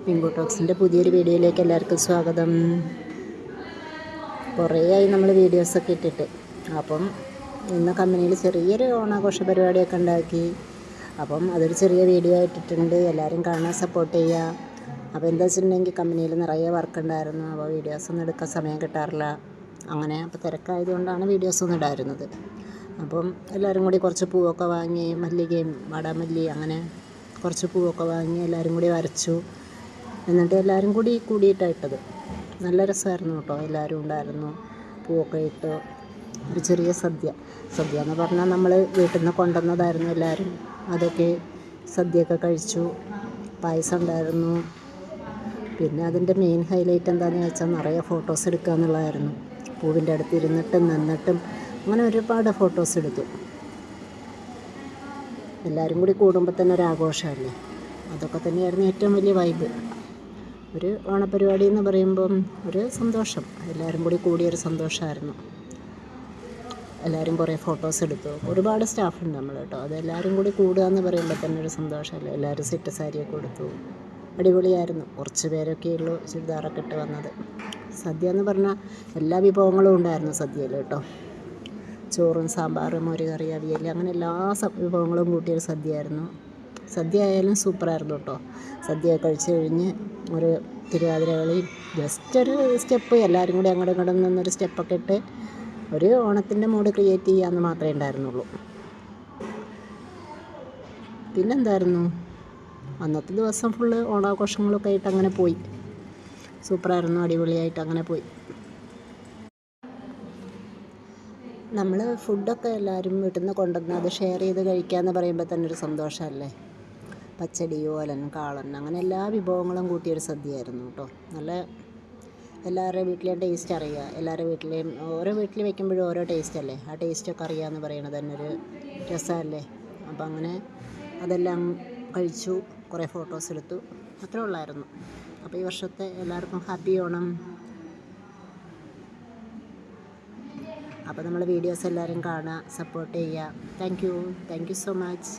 Pink ടോക്സിൻ്റെ പുതിയൊരു വീഡിയോയിലേക്ക് എല്ലാവർക്കും സ്വാഗതം. കുറേയായി നമ്മൾ വീഡിയോസൊക്കെ ഇട്ടിട്ട്. അപ്പം ഇന്ന് കമ്പനിയിൽ ചെറിയൊരു ഓണാഘോഷ പരിപാടിയൊക്കെ ഉണ്ടാക്കി. അപ്പം അതൊരു ചെറിയ വീഡിയോ ഇട്ടിട്ടുണ്ട്. എല്ലാവരും കാണാൻ സപ്പോർട്ട് ചെയ്യുക. അപ്പോൾ എന്താ വെച്ചിട്ടുണ്ടെങ്കിൽ കമ്പനിയിൽ നിറയെ വർക്ക് ഉണ്ടായിരുന്നു. അപ്പോൾ വീഡിയോസൊന്നും എടുക്കാൻ സമയം കിട്ടാറില്ല. അങ്ങനെ അപ്പോൾ തിരക്കായതുകൊണ്ടാണ് വീഡിയോസൊന്നും ഇടാറുന്നത്. അപ്പം എല്ലാവരും കൂടി കുറച്ച് പൂവൊക്കെ വാങ്ങി, മല്ലികയും വാടാമല്ലി അങ്ങനെ കുറച്ച് പൂവൊക്കെ വാങ്ങി എല്ലാവരും കൂടി വരച്ചു. എന്നിട്ട് എല്ലാവരും കൂടിയിട്ടാണ് ഇട്ടത്. നല്ല രസമായിരുന്നു കേട്ടോ. എല്ലാവരും ഉണ്ടായിരുന്നു, പൂവൊക്കെ ഇട്ട് ഒരു ചെറിയ സദ്യ എന്ന് പറഞ്ഞാൽ നമ്മൾ വീട്ടിൽ നിന്ന് കൊണ്ടുവന്നതായിരുന്നു എല്ലാവരും. അതൊക്കെ സദ്യയൊക്കെ കഴിച്ചു. പായസം ഉണ്ടായിരുന്നു. പിന്നെ അതിൻ്റെ മെയിൻ ഹൈലൈറ്റ് എന്താണെന്ന് വെച്ചാൽ നിറയെ ഫോട്ടോസ് എടുക്കുക എന്നുള്ളതായിരുന്നു. പൂവിൻ്റെ അടുത്ത് ഇരുന്നിട്ടും നിന്നിട്ടും അങ്ങനെ ഒരുപാട് ഫോട്ടോസ് എടുത്തു. എല്ലാവരും കൂടി കൂടുമ്പോൾ തന്നെ ഒരു ആഘോഷമല്ലേ. അതൊക്കെ തന്നെയായിരുന്നു ഏറ്റവും വലിയ വൈബ്. ഒരു ഓണപ്പരിപാടി എന്ന് പറയുമ്പം ഒരു സന്തോഷം, എല്ലാവരും കൂടിയൊരു സന്തോഷമായിരുന്നു. എല്ലാവരും കുറേ ഫോട്ടോസ് എടുത്തു. ഒരുപാട് സ്റ്റാഫുണ്ട് നമ്മൾ കേട്ടോ. അതെല്ലാവരും കൂടി കൂടുക എന്ന് പറയുമ്പോൾ തന്നെ ഒരു സന്തോഷമല്ലേ. എല്ലാവരും സെറ്റ് സാരിയൊക്കെ കൊടുത്തു. അടിപൊളിയായിരുന്നു. കുറച്ച് പേരൊക്കെ ഉള്ളൂ ചുരിദാറൊക്കെ ഇട്ട് വന്നത്. സദ്യ എന്ന് പറഞ്ഞാൽ എല്ലാ വിഭവങ്ങളും ഉണ്ടായിരുന്നു സദ്യയിൽ കേട്ടോ. ചോറും സാമ്പാറും മോരുകറി അവിയൽ അങ്ങനെ എല്ലാ വിഭവങ്ങളും കൂട്ടിയൊരു സദ്യയായിരുന്നു. സദ്യ ആയാലും സൂപ്പറായിരുന്നു കേട്ടോ. സദ്യ കഴിച്ച് കഴിഞ്ഞ് ഒരു തിരുവാതിര കളി, ജസ്റ്റ് ഒരു സ്റ്റെപ്പ് എല്ലാവരും കൂടി അങ്ങോട്ടും ഇങ്ങോട്ടും നിന്നൊരു സ്റ്റെപ്പൊക്കെ ഇട്ട് ഒരു ഓണത്തിൻ്റെ മൂഡ് ക്രിയേറ്റ് ചെയ്യാമെന്ന് മാത്രമേ ഉണ്ടായിരുന്നുള്ളൂ. പിന്നെന്തായിരുന്നു, അന്നത്തെ ദിവസം ഫുള്ള് ഓണാഘോഷങ്ങളൊക്കെ ആയിട്ട് അങ്ങനെ പോയി. സൂപ്പറായിരുന്നു, അടിപൊളിയായിട്ട് അങ്ങനെ പോയി. നമ്മൾ ഫുഡൊക്കെ എല്ലാവരും വീട്ടിൽ നിന്ന് കൊണ്ടുവന്ന് അത് ഷെയർ ചെയ്ത് കഴിക്കാമെന്ന് പറയുമ്പോൾ തന്നെ ഒരു സന്തോഷമല്ലേ. പച്ചടി, ഓലൻ, കാളൻ അങ്ങനെ എല്ലാ വിഭവങ്ങളും കൂട്ടിയൊരു സദ്യയായിരുന്നു കേട്ടോ. നല്ല എല്ലാവരുടെയും വീട്ടിലെയും ടേസ്റ്റ് അറിയുക. എല്ലാവരുടെ വീട്ടിലെയും ഓരോ വീട്ടിൽ വയ്ക്കുമ്പോഴും ഓരോ ടേസ്റ്റ് അല്ലേ. ആ ടേസ്റ്റൊക്കെ അറിയുക എന്ന് പറയുന്നത് തന്നെ ഒരു രസമല്ലേ. അപ്പം അങ്ങനെ അതെല്ലാം കഴിച്ചു, കുറേ ഫോട്ടോസ് എടുത്തു. അത്രേ ഉള്ളായിരുന്നു. അപ്പോൾ ഈ വർഷത്തെ എല്ലാവർക്കും ഹാപ്പി ഓണം. അപ്പോൾ നമ്മൾ വീഡിയോസ് എല്ലാവരും കാണുക, സപ്പോർട്ട് ചെയ്യുക. Thank you so much.